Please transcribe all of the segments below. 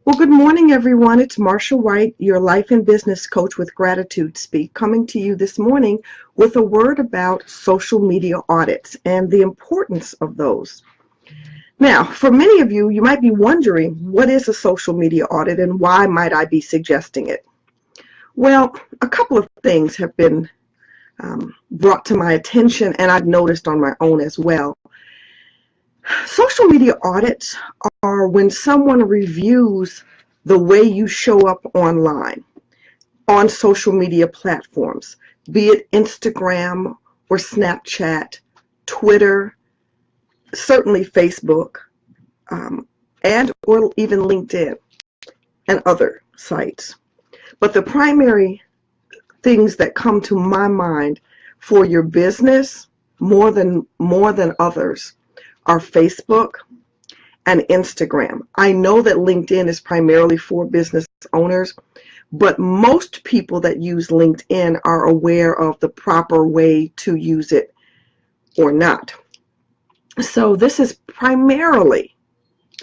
Well, good morning, everyone. It's Marcia Whyte, your life and business coach with Gratitude Speak, coming to you this morning with a word about social media audits and the importance of those. Now, for many of you, you might be wondering, what is a social media audit and why might I be suggesting it? Well, a couple of things have been brought to my attention, and I've noticed on my own as well. Social media audits are when someone reviews the way you show up online on social media platforms, be it Instagram or Snapchat, Twitter, certainly Facebook, and or even LinkedIn and other sites. But the primary things that come to my mind for your business more than others are Facebook and Instagram. I know that LinkedIn is primarily for business owners, but most people that use LinkedIn are aware of the proper way to use it or not. So this is primarily,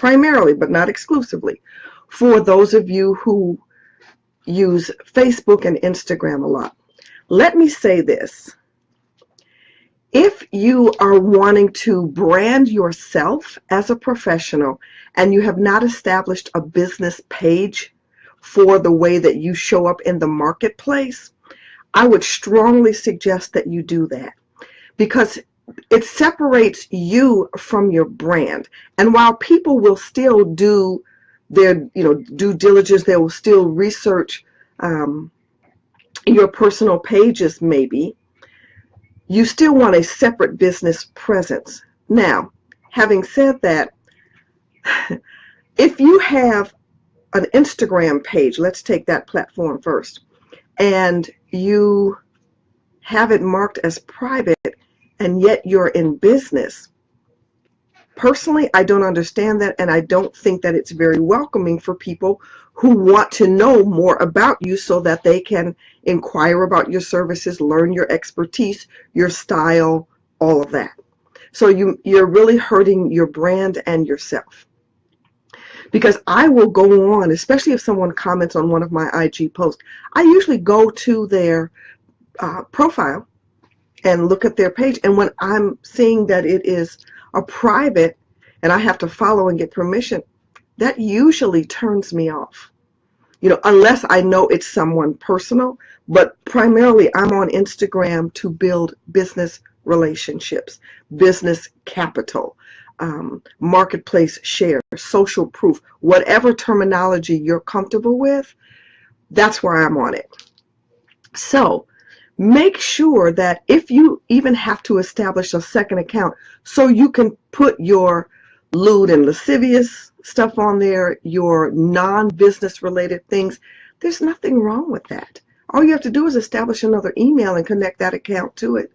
but not exclusively, for those of you who use Facebook and Instagram a lot. Let me say this. If you are wanting to brand yourself as a professional and you have not established a business page for the way that you show up in the marketplace, I would strongly suggest that you do that, because it separates you from your brand. And while people will still do their due diligence, they will still research your personal pages maybe, you still want a separate business presence. Now, having said that, if you have an Instagram page, let's take that platform first, and you have it marked as private, and yet you're in business, personally, I don't understand that, and I don't think that it's very welcoming for people who want to know more about you so that they can inquire about your services, learn your expertise, your style, all of that. So you're really hurting your brand and yourself. Because I will go on, especially if someone comments on one of my IG posts, I usually go to their profile and look at their page, and when I'm seeing that it is a private and I have to follow and get permission, that usually turns me off. Unless I know it's someone personal, but primarily I'm on Instagram to build business relationships, business capital, marketplace share, social proof, whatever terminology you're comfortable with, that's where I'm on it. So make sure that if you even have to establish a second account so you can put your lewd and lascivious stuff on there, your non-business related things, there's nothing wrong with that. All you have to do is establish another email and connect that account to it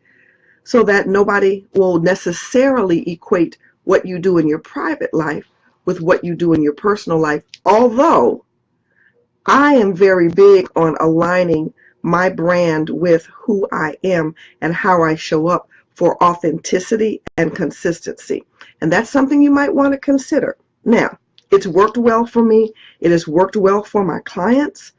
so that nobody will necessarily equate what you do in your private life with what you do in your personal life. Although I am very big on aligning my brand with who I am and how I show up for authenticity and consistency. And that's something you might want to consider. Now, it's worked well for me. It has worked well for my clients.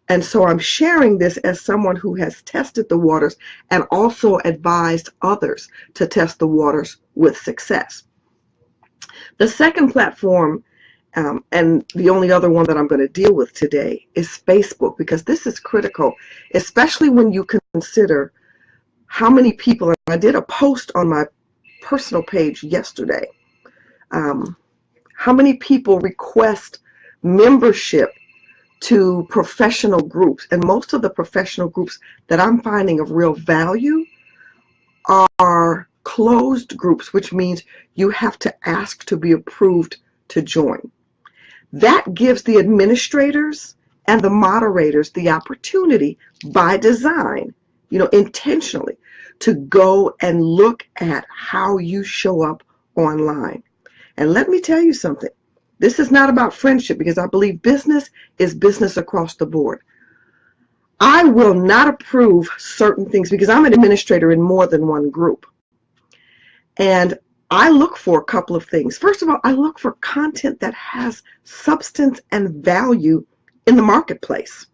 And so I'm sharing this as someone who has tested the waters and also advised others to test the waters with success. The second platform, and the only other one that I'm going to deal with today, is Facebook, because this is critical, especially when you consider how many people, and I did a post on my personal page yesterday, how many people request membership to professional groups, and most of the professional groups that I'm finding of real value are closed groups, which means you have to ask to be approved to join. That gives the administrators and the moderators the opportunity by design, intentionally, to go and look at how you show up online. And let me tell you something. This is not about friendship, because I believe business is business across the board. I will not approve certain things because I'm an administrator in more than one group. And I look for a couple of things. First of all, I look for content that has substance and value in the marketplace.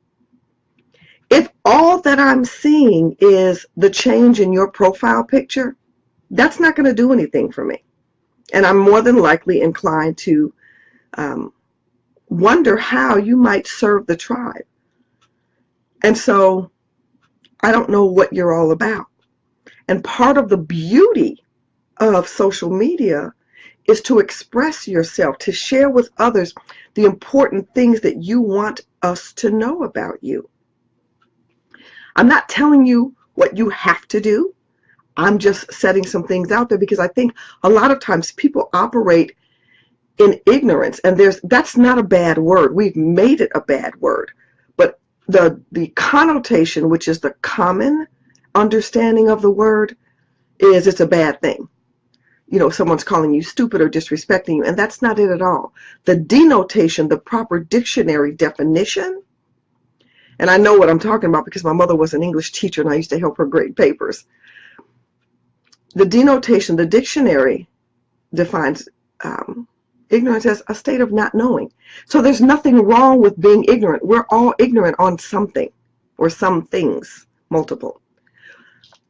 If all that I'm seeing is the change in your profile picture, that's not going to do anything for me. And I'm more than likely inclined to wonder how you might serve the tribe. And so I don't know what you're all about. And part of the beauty of social media is to express yourself, to share with others the important things that you want us to know about you. I'm not telling you what you have to do. I'm just setting some things out there because I think a lot of times people operate in ignorance, and that's not a bad word. We've made it a bad word. But the connotation, which is the common understanding of the word, is it's a bad thing. You know, someone's calling you stupid or disrespecting you, and that's not it at all. The denotation, the proper dictionary definition, and I know what I'm talking about because my mother was an English teacher and I used to help her grade papers. The denotation, the dictionary defines ignorance as a state of not knowing. So there's nothing wrong with being ignorant. We're all ignorant on something or some things, multiple.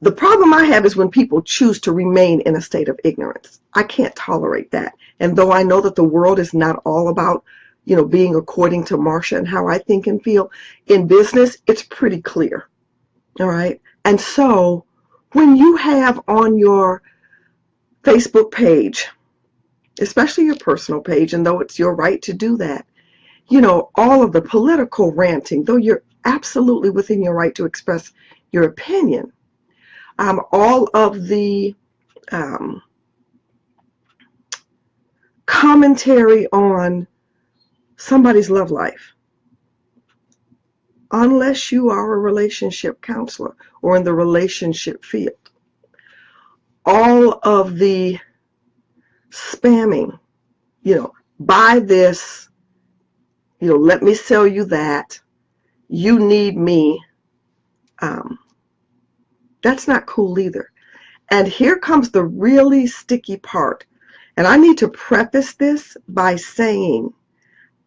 The problem I have is when people choose to remain in a state of ignorance. I can't tolerate that. And though I know that the world is not all about, you know, being according to Marcia and how I think and feel, in business, it's pretty clear. All right. And so when you have on your Facebook page, especially your personal page, and though it's your right to do that, you know, all of the political ranting, though you're absolutely within your right to express your opinion, all of the commentary on somebody's love life, unless you are a relationship counselor or in the relationship field, all of the spamming, you know, buy this, you know, let me sell you that, you need me, that's not cool either. And here comes the really sticky part. And I need to preface this by saying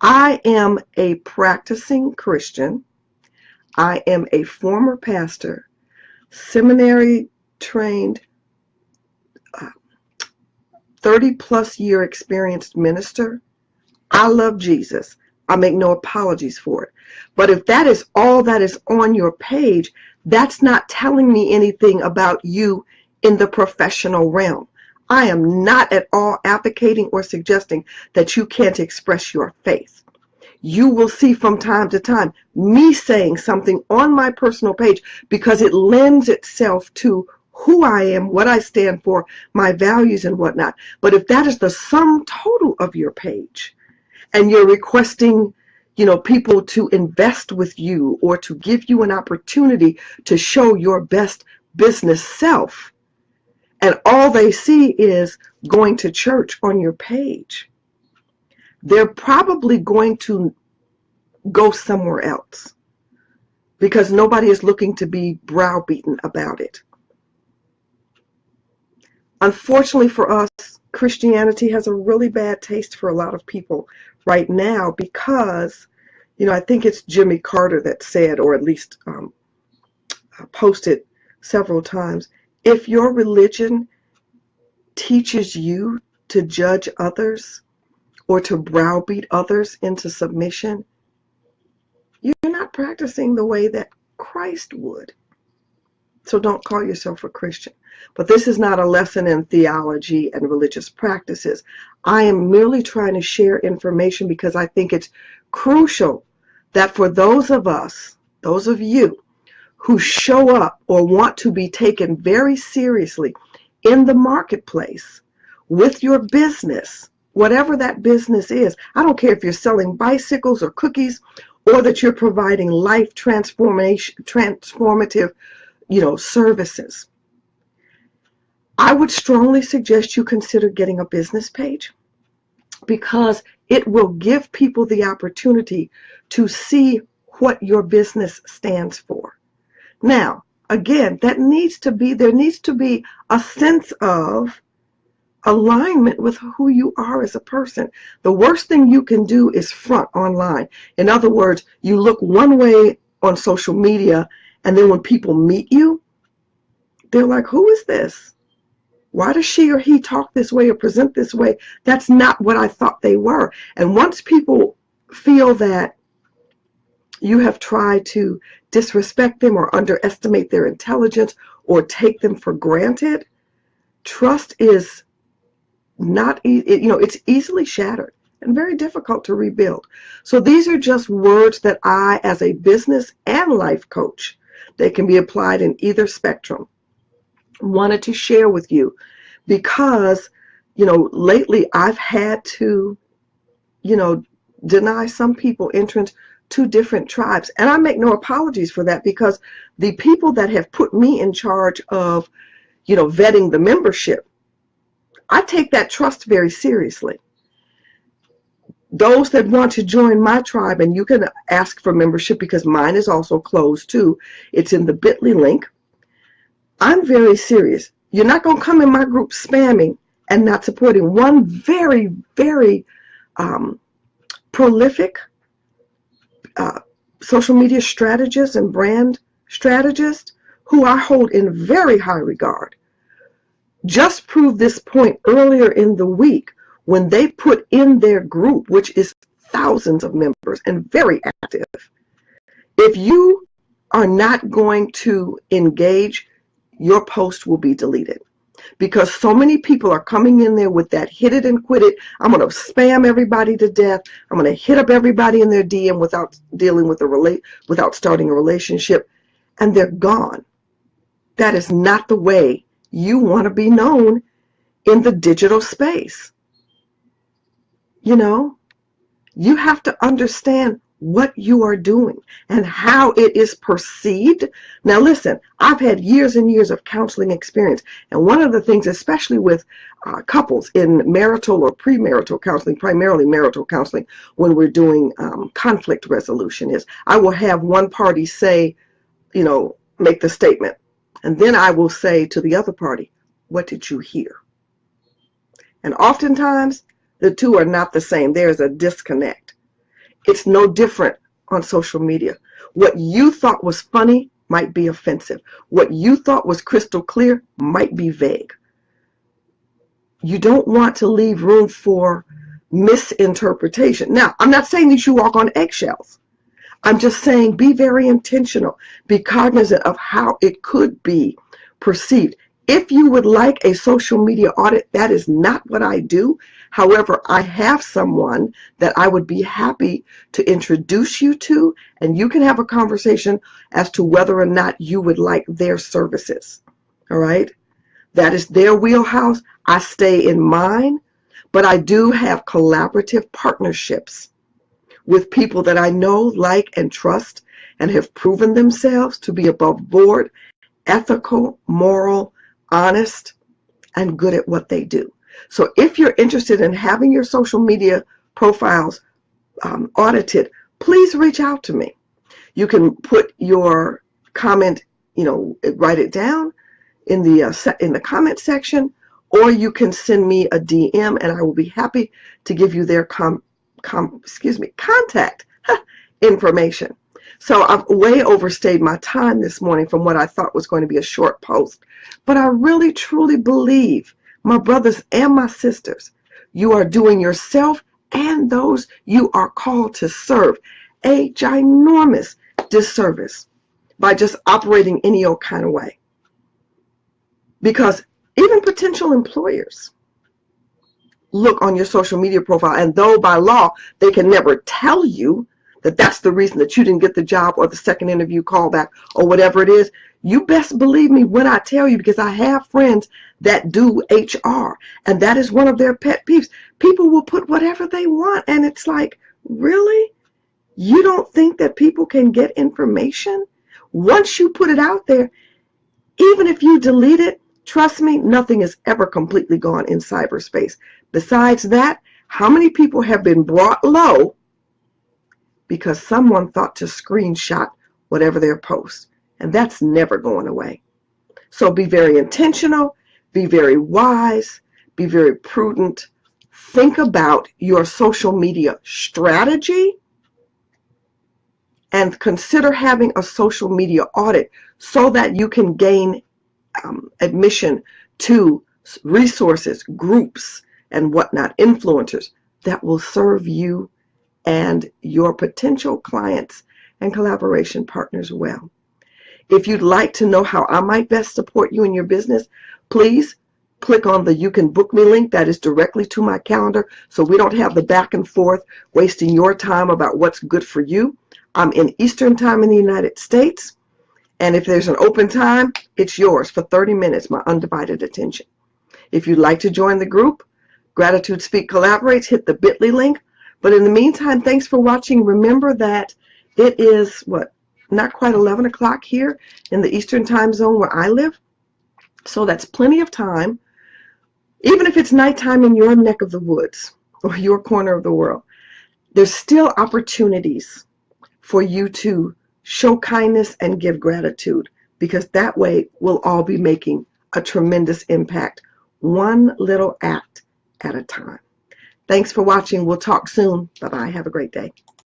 I am a practicing Christian. I am a former pastor, seminary trained, 30-plus year experienced minister. I love Jesus. I make no apologies for it. But if that is all that is on your page, that's not telling me anything about you in the professional realm. I am not at all advocating or suggesting that you can't express your faith. You will see from time to time me saying something on my personal page because it lends itself to who I am, what I stand for, my values and whatnot. But if that is the sum total of your page and you're requesting, you know, people to invest with you or to give you an opportunity to show your best business self, and all they see is going to church on your page, they're probably going to go somewhere else because nobody is looking to be browbeaten about it. Unfortunately for us, Christianity has a really bad taste for a lot of people right now because, you know, I think it's Jimmy Carter that said, or at least posted several times, if your religion teaches you to judge others or to browbeat others into submission, you're not practicing the way that Christ would. So don't call yourself a Christian. But this is not a lesson in theology and religious practices. I am merely trying to share information because I think it's crucial that for those of us, those of you who show up or want to be taken very seriously in the marketplace with your business, whatever that business is, I don't care if you're selling bicycles or cookies or that you're providing life transformative, you know, services. I would strongly suggest you consider getting a business page because it will give people the opportunity to see what your business stands for. Now, again, there needs to be a sense of alignment with who you are as a person. The worst thing you can do is front online. In other words, you look one way on social media, and then when people meet you, they're like, who is this? Why does she or he talk this way or present this way? That's not what I thought they were. And once people feel that you have tried to disrespect them or underestimate their intelligence or take them for granted, trust is not, it's easily shattered and very difficult to rebuild. So these are just words that I, as a business and life coach, they can be applied in either spectrum, wanted to share with you because, lately I've had to, deny some people entrance to different tribes. And I make no apologies for that, because the people that have put me in charge of, vetting the membership, I take that trust very seriously. Those that want to join my tribe, and you can ask for membership because mine is also closed too. It's in the bit.ly link. I'm very serious. You're not going to come in my group spamming and not supporting one very, very prolific social media strategist and brand strategist who I hold in very high regard. Just proved this point earlier in the week when they put in their group, which is thousands of members and very active. If you are not going to engage, your post will be deleted, because so many people are coming in there with that hit it and quit it. I'm going to spam everybody to death. I'm going to hit up everybody in their DM without dealing with without starting a relationship, and they're gone. That is not the way you want to be known in the digital space. You have to understand what you are doing and how it is perceived. Now listen, I've had years and years of counseling experience, and one of the things, especially with couples in marital or premarital counseling, primarily marital counseling, when we're doing conflict resolution, is I will have one party say, make the statement, and then I will say to the other party, what did you hear? And oftentimes the two are not the same. There's a disconnect. It's no different on social media. What you thought was funny might be offensive. What you thought was crystal clear might be vague. You don't want to leave room for misinterpretation. Now, I'm not saying that you walk on eggshells. I'm just saying be very intentional. Be cognizant of how it could be perceived. If you would like a social media audit, that is not what I do. However, I have someone that I would be happy to introduce you to, and you can have a conversation as to whether or not you would like their services. All right? That is their wheelhouse. I stay in mine, but I do have collaborative partnerships with people that I know, like, and trust, and have proven themselves to be above board, ethical, moral, honest, and good at what they do. So if you're interested in having your social media profiles audited, please reach out to me. You can put your comment, write it down in the comment section, or you can send me a DM, and I will be happy to give you their contact information. So I've way overstayed my time this morning from what I thought was going to be a short post. But I really, truly believe, my brothers and my sisters, you are doing yourself and those you are called to serve a ginormous disservice by just operating any old kind of way. Because even potential employers look on your social media profile, and though by law they can never tell you that that's the reason that you didn't get the job or the second interview callback or whatever it is, you best believe me when I tell you, because I have friends that do HR, and that is one of their pet peeves. People will put whatever they want, and it's like, really? You don't think that people can get information? Once you put it out there, even if you delete it, trust me, nothing is ever completely gone in cyberspace. Besides that, how many people have been brought low because someone thought to screenshot whatever their post? And that's never going away. So be very intentional, be very wise, be very prudent. Think about your social media strategy and consider having a social media audit so that you can gain admission to resources, groups, and whatnot, influencers that will serve you and your potential clients and collaboration partners well. If you'd like to know how I might best support you in your business, please click on the You Can Book Me link that is directly to my calendar so we don't have the back and forth wasting your time about what's good for you. I'm in Eastern Time in the United States, and if there's an open time, it's yours for 30 minutes, my undivided attention. If you'd like to join the group, Gratitude Speak Collaborates, hit the bit.ly link. But in the meantime, thanks for watching. Remember that it is, not quite 11 o'clock here in the Eastern Time Zone where I live. So that's plenty of time. Even if it's nighttime in your neck of the woods or your corner of the world, there's still opportunities for you to show kindness and give gratitude, because that way we'll all be making a tremendous impact, one little act at a time. Thanks for watching. We'll talk soon. Bye-bye. Have a great day.